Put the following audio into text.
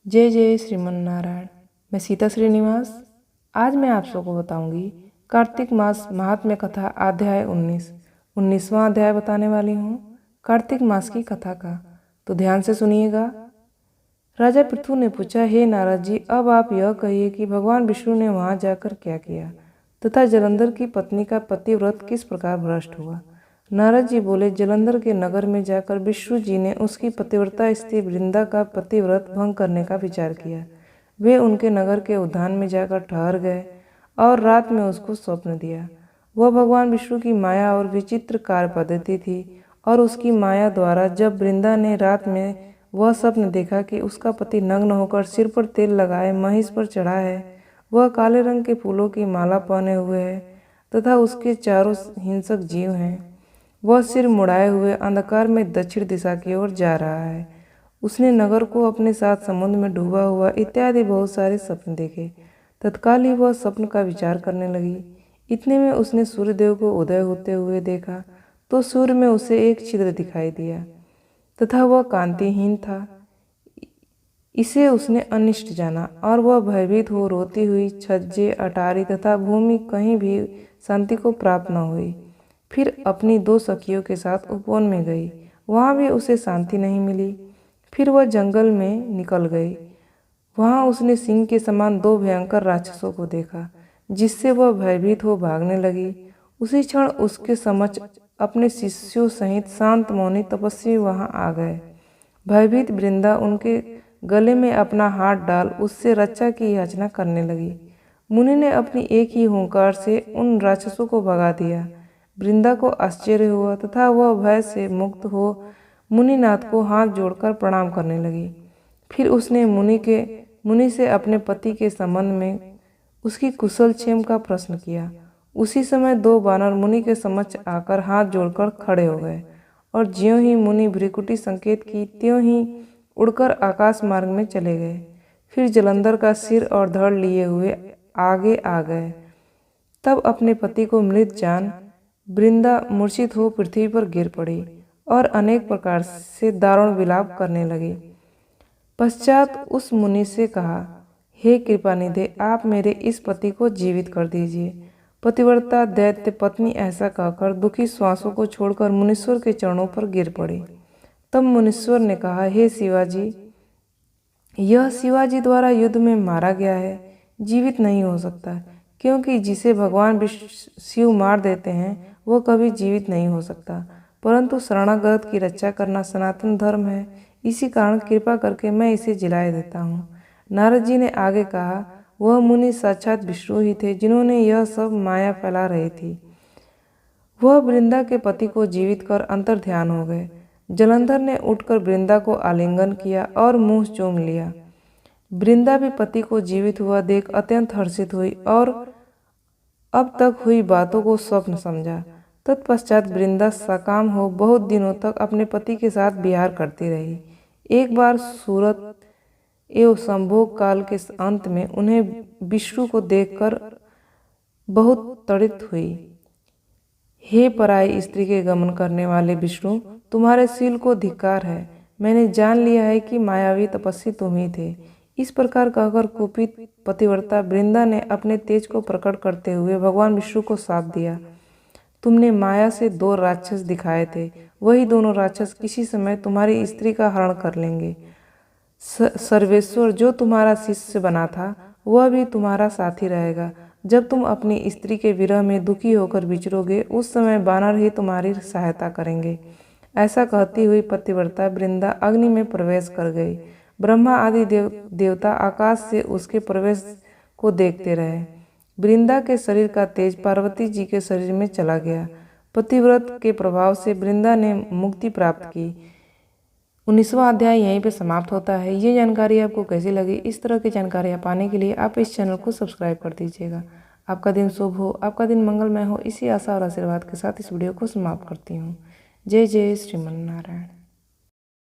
जय जय श्रीमन नारायण। मैं सीता श्रीनिवास। आज मैं आप सबको बताऊंगी कार्तिक मास महात्म्य कथा अध्याय 19वां अध्याय बताने वाली हूँ कार्तिक मास की कथा का। तो ध्यान से सुनिएगा। राजा पृथु ने पूछा, हे नारद जी, अब आप यह कहिए कि भगवान विष्णु ने वहाँ जाकर क्या किया तथा जलंधर की पत्नी का पतिव्रत किस प्रकार भ्रष्ट हुआ। नारद जी बोले, जलंधर के नगर में जाकर विष्णु जी ने उसकी पतिव्रता स्त्री वृंदा का पतिव्रत भंग करने का विचार किया। वे उनके नगर के उद्यान में जाकर ठहर गए और रात में उसको स्वप्न दिया। वह भगवान विष्णु की माया और विचित्र कार्य पद्धति थी और उसकी माया द्वारा जब वृंदा ने रात में वह स्वप्न देखा कि उसका पति नग्न होकर सिर पर तेल लगाए महिष पर चढ़ा है, वह काले रंग के फूलों की माला पहने हुए है तथा उसके चारों हिंसक जीव हैं, वह सिर मुड़ाए हुए अंधकार में दक्षिण दिशा की ओर जा रहा है, उसने नगर को अपने साथ समुद्र में डूबा हुआ इत्यादि बहुत सारे स्वप्न देखे। तत्काल ही वह स्वप्न का विचार करने लगी। इतने में उसने सूर्यदेव को उदय होते हुए देखा तो सूर्य में उसे एक छिद्र दिखाई दिया तथा वह कांतिहीन था। इसे उसने अनिष्ट जाना और वह भयभीत हो रोती हुई छज्जे, अटारी तथा भूमि कहीं भी शांति को प्राप्त न हुई। फिर अपनी दो सखियों के साथ उपवन में गई, वहाँ भी उसे शांति नहीं मिली। फिर वह जंगल में निकल गई, वहाँ उसने सिंह के समान दो भयंकर राक्षसों को देखा, जिससे वह भयभीत हो भागने लगी। उसी क्षण उसके समक्ष अपने शिष्यों सहित शांत मौनी तपस्वी वहाँ आ गए। भयभीत वृंदा उनके गले में अपना हाथ डाल उससे रक्षा की याचना करने लगी। मुनि ने अपनी एक ही हुंकार से उन राक्षसों को भगा दिया। वृंदा को आश्चर्य हुआ तथा वह भय से मुक्त हो मुनिनाथ को हाथ जोड़कर प्रणाम करने लगी। फिर उसने मुनि से अपने पति के संबंध में उसकी कुशल क्षेम का प्रश्न किया। उसी समय दो वानर मुनि के समक्ष आकर हाथ जोड़कर खड़े हो गए और ज्यों ही मुनि भ्रिकुटी संकेत की त्यों ही उड़कर आकाश मार्ग में चले गए। फिर जलंधर का सिर और धड़ लिए हुए आगे आ गए। तब अपने पति को मृत जान वृंदा मूर्छित हो पृथ्वी पर गिर पड़ी और अनेक प्रकार से दारुण विलाप करने लगी। पश्चात उस मुनि से कहा, हे कृपानिधे, आप मेरे इस पति को जीवित कर दीजिए। पतिव्रता दैत्य पत्नी ऐसा कहकर दुखी श्वासों को छोड़कर मुनीश्वर के चरणों पर गिर पड़ी। तब मुनीश्वर ने कहा, हे शिवाजी, यह शिवाजी द्वारा युद्ध में मारा गया है, जीवित नहीं हो सकता, क्योंकि जिसे भगवान शिव मार देते हैं वह कभी जीवित नहीं हो सकता। परंतु शरणागत की रक्षा करना सनातन धर्म है, इसी कारण कृपा करके मैं इसे जिलाए देता हूँ। नारद जी ने आगे कहा, वह मुनि साक्षात विष्णु ही थे जिन्होंने यह सब माया फैला रही थी। वह वृंदा के पति को जीवित कर अंतर ध्यान हो गए। जलंधर ने उठकर वृंदा को आलिंगन किया और मुंह चूम लिया। वृंदा भी पति को जीवित हुआ देख अत्यंत हर्षित हुई और अब तक हुई बातों को स्वप्न समझा। तत्पश्चात वृंदा सकाम हो बहुत दिनों तक अपने पति के साथ विहार करती रही। एक बार सूरत एवं संभोग काल के अंत में उन्हें विष्णु को देखकर बहुत तड़ित हुई। हे पराई स्त्री के गमन करने वाले विष्णु, तुम्हारे शील को धिक्कार है। मैंने जान लिया है कि मायावी तपस्वी तुम ही थे। इस प्रकार कहकर कुपित पतिव्रता वृंदा ने अपने तेज को प्रकट करते हुए भगवान विष्णु को शाप दिया। तुमने माया से दो राक्षस दिखाए थे, वही दोनों राक्षस किसी समय तुम्हारी स्त्री का हरण कर लेंगे। सर्वेश्वर जो तुम्हारा शिष्य बना था वह भी तुम्हारा साथी रहेगा। जब तुम अपनी स्त्री के विरह में दुखी होकर विचरोगे, उस समय वानर ही तुम्हारी सहायता करेंगे। ऐसा कहती हुई पतिव्रता वृंदा अग्नि में प्रवेश कर गई। ब्रह्मा आदि देवता आकाश से उसके प्रवेश को देखते रहे। वृंदा के शरीर का तेज पार्वती जी के शरीर में चला गया। पतिव्रत के प्रभाव से वृंदा ने मुक्ति प्राप्त की। 19वां अध्याय यहीं पे समाप्त होता है। ये जानकारी आपको कैसी लगी? इस तरह की जानकारियाँ पाने के लिए आप इस चैनल को सब्सक्राइब कर दीजिएगा। आपका दिन शुभ हो, आपका दिन मंगलमय हो, इसी आशा और आशीर्वाद के साथ इस वीडियो को समाप्त करती हूँ। जय जय श्रीमन नारायण।